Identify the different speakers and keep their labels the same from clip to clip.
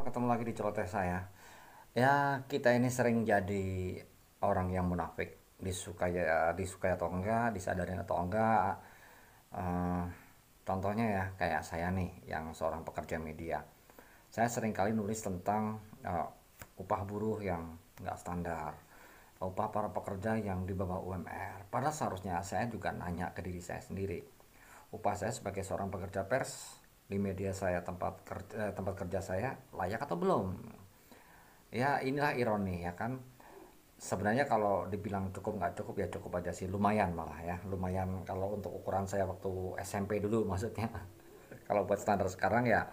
Speaker 1: Ketemu lagi di celoteh saya. Ya, kita ini sering jadi orang yang munafik. Disukai atau enggak, disadarin atau enggak. Eh, Contohnya ya, kayak saya nih, yang seorang pekerja media. Saya sering kali nulis tentang upah buruh yang nggak standar, upah para pekerja yang di bawah UMR. Padahal seharusnya saya juga nanya ke diri saya sendiri, upah saya sebagai seorang pekerja pers di media saya, tempat kerja saya layak atau belum. Ya inilah ironi ya kan, sebenarnya kalau dibilang cukup nggak cukup ya cukup aja sih, lumayan malah ya, lumayan kalau untuk ukuran saya waktu SMP dulu maksudnya. Kalau buat standar sekarang ya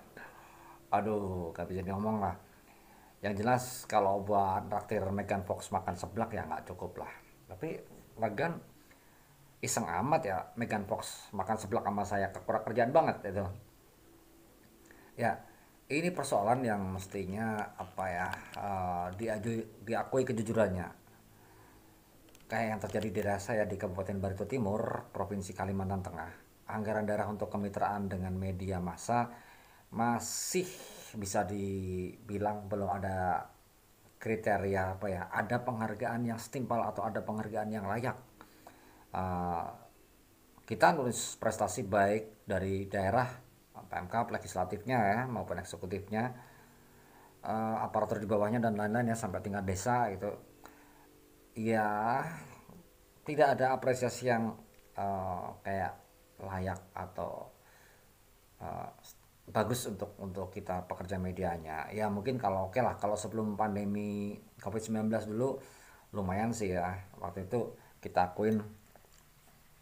Speaker 1: aduh gak bisa ngomong lah. Yang jelas kalau buat traktir Megan Fox makan seblak ya nggak cukup lah. Tapi Lagan iseng amat ya, Megan Fox makan seblak sama saya, kekurang kerjaan banget itu. Ya, ini persoalan yang mestinya apa ya, diakui kejujurannya. Kayak yang terjadi di daerah saya di Kabupaten Barito Timur, Provinsi Kalimantan Tengah. Anggaran daerah untuk kemitraan dengan media massa masih bisa dibilang belum ada kriteria apa ya, ada penghargaan yang setimpal atau ada penghargaan yang layak. Uh, kita nulis prestasi baik dari daerah, PMK, legislatifnya ya maupun eksekutifnya, aparatur di bawahnya dan lain-lain ya sampai tingkat desa gitu. Ya tidak ada apresiasi yang kayak layak atau uh, bagus untuk kita pekerja medianya. Ya mungkin kalau oke lah kalau sebelum pandemi COVID-19 dulu lumayan sih ya. Waktu itu kita akuin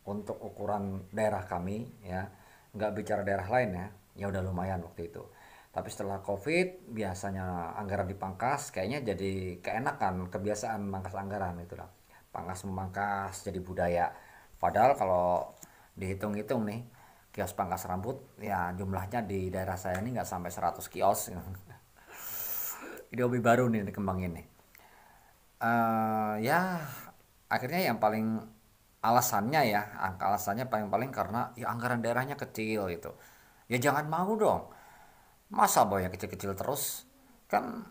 Speaker 1: untuk ukuran daerah kami ya, nggak bicara daerah lain ya, ya udah lumayan waktu itu. Tapi setelah covid biasanya anggaran dipangkas, kayaknya jadi keenakan, kebiasaan mangkas anggaran itulah, pangkas memangkas jadi budaya. Padahal kalau dihitung-hitung nih, kios pangkas rambut ya jumlahnya di daerah saya ini nggak sampai 100 kios. Ini hobi baru nih dikembangin nih. Ya akhirnya yang paling alasannya ya, alasannya paling-paling karena ya anggaran daerahnya kecil gitu. Ya jangan mau dong, masa boy yang kecil-kecil terus, kan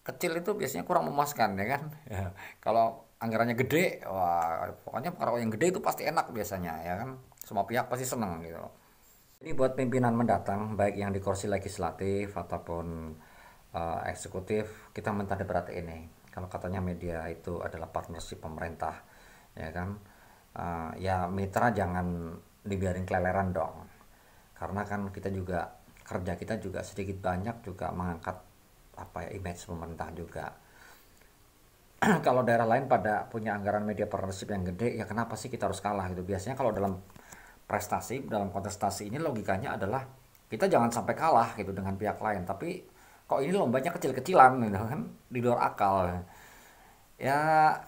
Speaker 1: kecil itu biasanya kurang memuaskan ya kan. Ya. Kalau anggarannya gede, wah pokoknya kalau yang gede itu pasti enak biasanya ya kan, semua pihak pasti seneng gitu. Jadi buat pimpinan mendatang, baik yang di kursi legislatif ataupun eksekutif, kita minta berat ini. Kalau katanya media itu adalah partnership pemerintah, ya kan? Ya mitra jangan dibiarin keleleran dong. Karena kan kita juga kerja kita juga sedikit banyak juga mengangkat apa ya, image pemerintah juga. Kalau daerah lain pada punya anggaran media partnership yang gede, ya kenapa sih kita harus kalah gitu? Biasanya kalau dalam prestasi, dalam kontestasi ini logikanya adalah kita jangan sampai kalah gitu dengan pihak lain, tapi kok ini lombanya kecil-kecilan gitu kan, di luar akal. Ya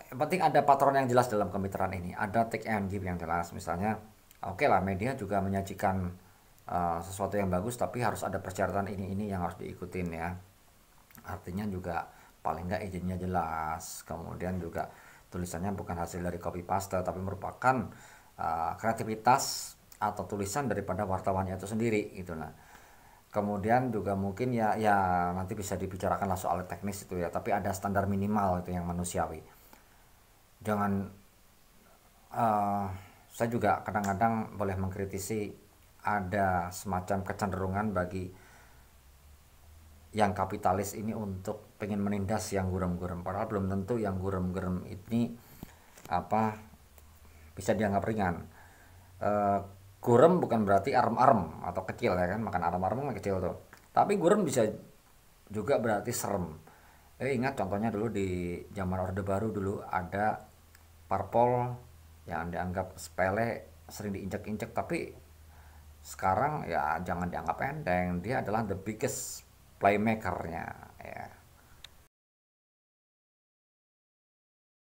Speaker 1: yang penting ada patron yang jelas dalam kemitraan ini, ada take and give yang jelas. Misalnya oke lah media juga menyajikan sesuatu yang bagus, tapi harus ada persyaratan ini yang harus diikutin ya. Artinya juga paling nggak izinnya jelas, kemudian juga tulisannya bukan hasil dari copy paste tapi merupakan kreativitas atau tulisan daripada wartawannya itu sendiri gitu. Nah kemudian juga mungkin ya nanti bisa dibicarakanlah soal teknis itu ya, tapi ada standar minimal itu yang manusiawi. Jangan uh, saya juga kadang-kadang boleh mengkritisi ada semacam kecenderungan bagi yang kapitalis ini untuk pengen menindas yang gurem-gurem, padahal belum tentu yang gurem-gurem ini apa bisa dianggap ringan. Eh, Gurem bukan berarti arem-arem atau kecil ya kan, makan arem-arem kan kecil tuh, tapi gurem bisa juga berarti serem. Ingat contohnya dulu di zaman Orde Baru dulu ada parpol yang dianggap sepele, sering diinjak-injak, tapi sekarang ya jangan dianggap enteng, dia adalah the biggest playmakernya ya.